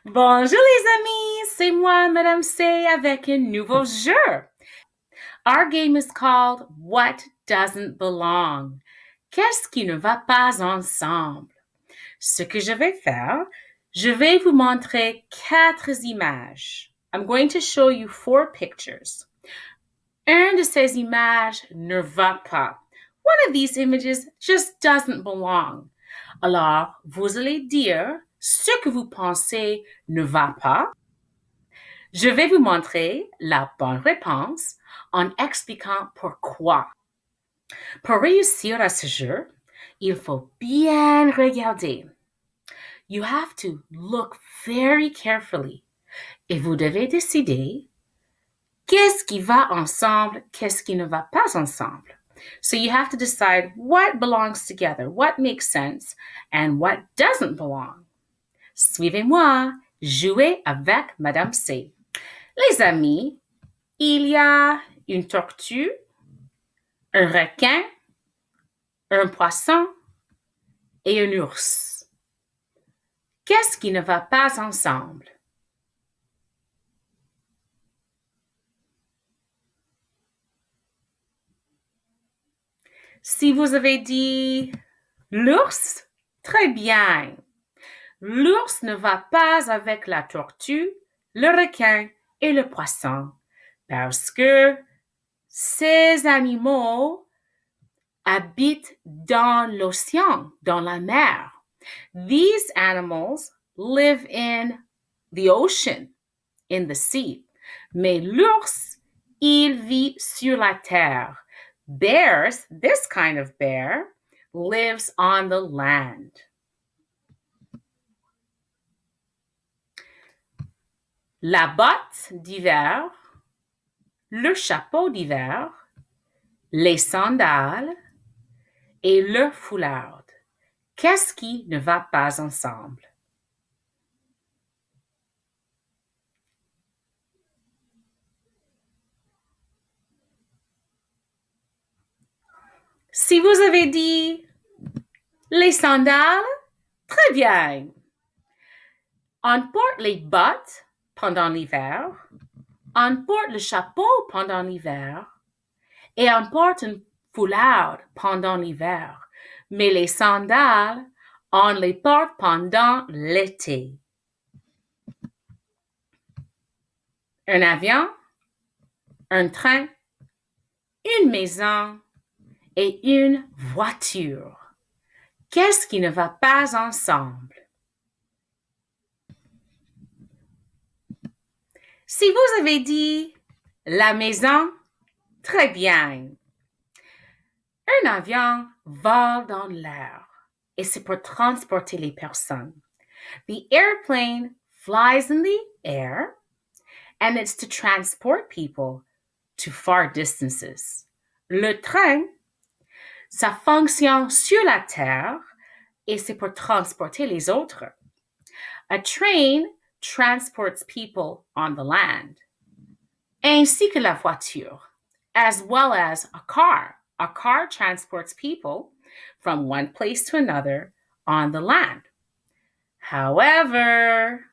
Bonjour les amis, c'est moi, Madame C, avec un nouveau jeu. Our game is called What Doesn't Belong? Qu'est-ce qui ne va pas ensemble? Ce que je vais faire, je vais vous montrer 4 images. I'm going to show you 4 pictures. Une de ces images ne va pas. One of these images just doesn't belong. Alors, vous allez dire ce que vous pensez ne va pas. Je vais vous montrer la bonne réponse en expliquant pourquoi. Pour réussir à ce jeu, il faut bien regarder. You have to look very carefully et vous devez décider qu'est-ce qui va ensemble, qu'est-ce qui ne va pas ensemble. So you have to decide what belongs together, what makes sense, and what doesn't belong. Suivez-moi, jouez avec Madame C. Les amis, il y a une tortue, un requin, un poisson et un ours. Qu'est-ce qui ne va pas ensemble? Si vous avez dit l'ours, très bien. L'ours ne va pas avec la tortue, le requin et le poisson parce que ces animaux habitent dans l'océan, dans la mer. These animals live in the ocean, in the sea. Mais l'ours, il vit sur la terre. Bears, this kind of bear, lives on the land. La botte d'hiver, le chapeau d'hiver, les sandales et le foulard. Qu'est-ce qui ne va pas ensemble? Si vous avez dit les sandales, très bien. On porte les bottes pendant l'hiver, on porte le chapeau pendant l'hiver et on porte un foulard pendant l'hiver. Mais les sandales, on les porte pendant l'été. Un avion, un train, une maison et une voiture. Qu'est-ce qui ne va pas ensemble? Si vous avez dit la maison, très bien. Un avion vole dans l'air et c'est pour transporter les personnes. The airplane flies in the air and it's to transport people to far distances. Le train, ça fonctionne sur la terre et c'est pour transporter les autres. A train transports people on the land, ainsi que la voiture, as well as a car. A car transports people from one place to another on the land. However,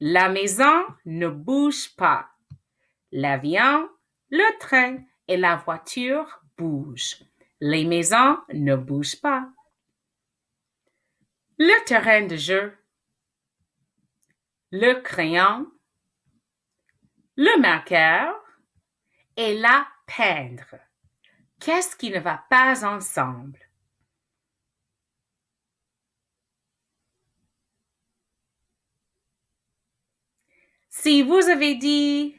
la maison ne bouge pas. L'avion, le train et la voiture bougent. Les maisons ne bougent pas. Le terrain de jeu, le crayon, le marqueur et la peindre. Qu'est-ce qui ne va pas ensemble? Si vous avez dit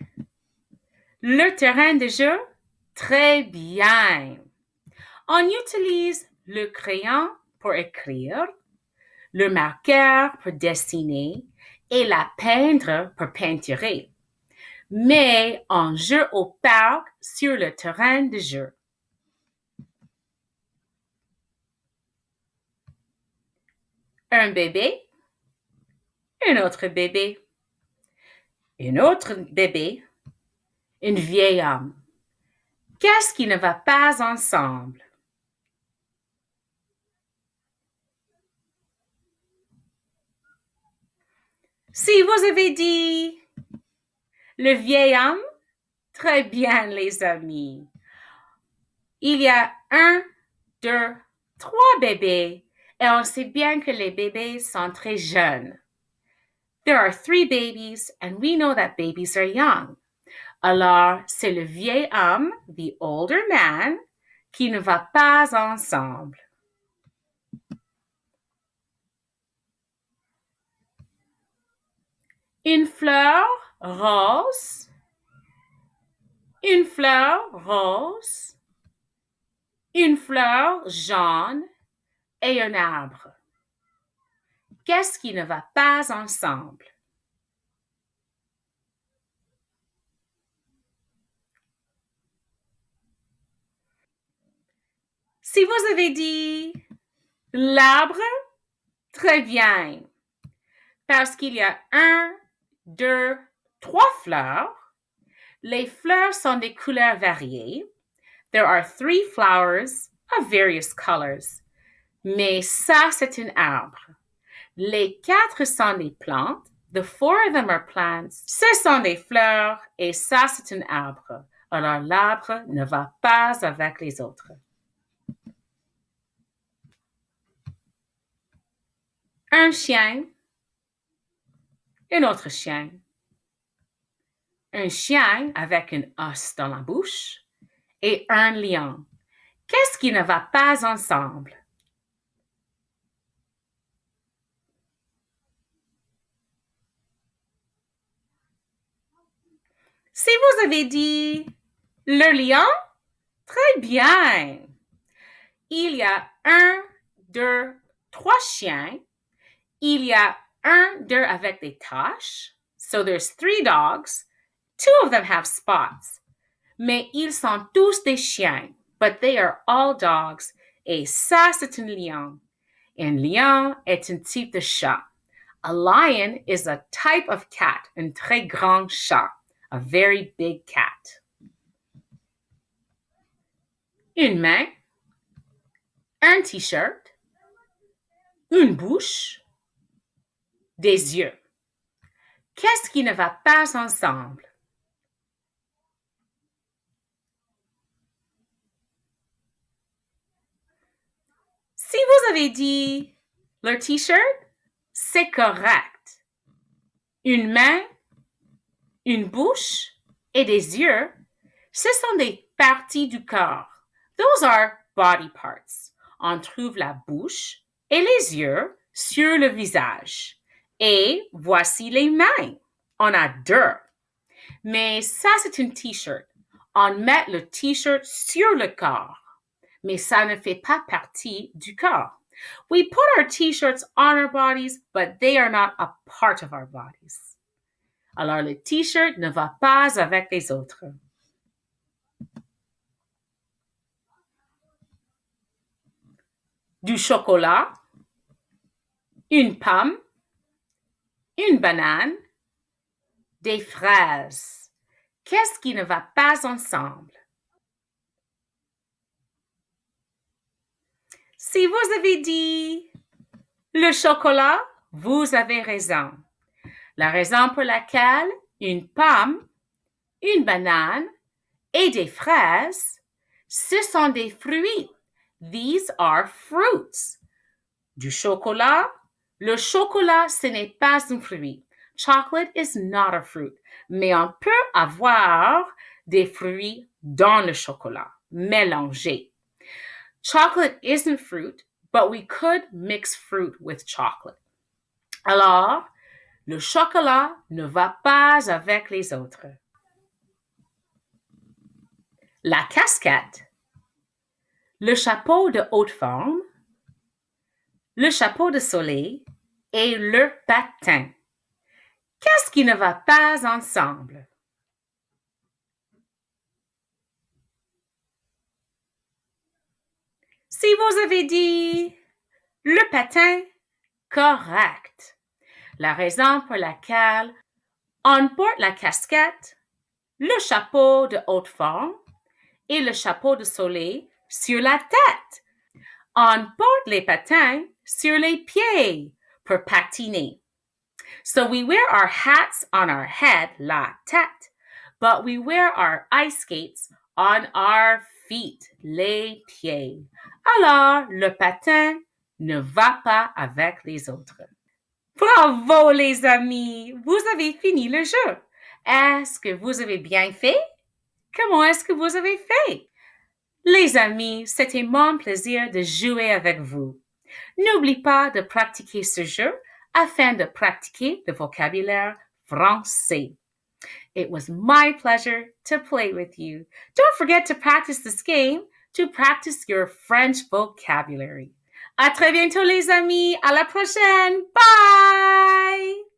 le terrain de jeu, très bien. On utilise le crayon pour écrire, le marqueur pour dessiner et la peindre pour peinturer. Mais on joue au parc sur le terrain de jeu. Un bébé, un autre bébé, un autre bébé, un vieil homme. Qu'est-ce qui ne va pas ensemble? Si vous avez dit le vieil homme, très bien les amis. Il y a un, deux, trois bébés et on sait bien que les bébés sont très jeunes. There are 3 babies and we know that babies are young. Alors, c'est le vieil homme, the older man, qui ne va pas ensemble. Une fleur rose, une fleur rose, une fleur jaune et un arbre. Qu'est-ce qui ne va pas ensemble? Si vous avez dit l'arbre, très bien. Parce qu'il y a 1, 2, 3 fleurs. Les fleurs sont des couleurs variées. There are 3 flowers of various colors. Mais ça, c'est un arbre. Les 4 sont des plantes. The 4 of them are plants. Ce sont des fleurs et ça, c'est un arbre. Alors, l'arbre ne va pas avec les autres. Un chien, un autre chien. Un chien avec un os dans la bouche et un lion. Qu'est-ce qui ne va pas ensemble? Si vous avez dit le lion, très bien. Il y a 1, 2, 3 chiens. Il y a 1, 2 avec des taches. So there's 3 dogs. 2 of them have spots. Mais ils sont tous des chiens. But they are all dogs. Et ça, c'est un lion. Un lion est un type de chat. A lion is a type of cat, un très grand chat, a very big cat. Une main, un t-shirt, une bouche, des yeux. Qu'est-ce qui ne va pas ensemble? Si vous avez dit le t-shirt, c'est correct. Une main, une bouche et des yeux, ce sont des parties du corps. Those are body parts. On trouve la bouche et les yeux sur le visage. Et voici les mains. On a 2. Mais ça, c'est un t-shirt. On met le t-shirt sur le corps. Mais ça ne fait pas partie du corps. We put our t-shirts on our bodies, but they are not a part of our bodies. Alors, le t-shirt ne va pas avec les autres. Du chocolat, une pomme, une banane, des fraises. Qu'est-ce qui ne va pas ensemble? Si vous avez dit le chocolat, vous avez raison. La raison pour laquelle une pomme, une banane et des fraises, ce sont des fruits. These are fruits. Du chocolat, le chocolat, ce n'est pas un fruit. Chocolate is not a fruit. Mais on peut avoir des fruits dans le chocolat, mélangés. Chocolate isn't fruit, but we could mix fruit with chocolate. Alors, le chocolat ne va pas avec les autres. La casquette, le chapeau de haute forme, le chapeau de soleil et le patin. Qu'est-ce qui ne va pas ensemble? Si vous avez dit le patin, correct. La raison pour laquelle on porte la casquette, le chapeau de haute forme et le chapeau de soleil sur la tête. On porte les patins sur les pieds pour patiner. So we wear our hats on our head, la tête, but we wear our ice skates on our feet, les pieds. Alors, le patin ne va pas avec les autres. Bravo les amis, vous avez fini le jeu. Est-ce que vous avez bien fait? Comment est-ce que vous avez fait? Les amis, c'était mon plaisir de jouer avec vous. N'oublie pas de pratiquer ce jeu afin de pratiquer le vocabulaire français. It was my pleasure to play with you. Don't forget to practice this game to practice your French vocabulary. À très bientôt les amis, à la prochaine. Bye!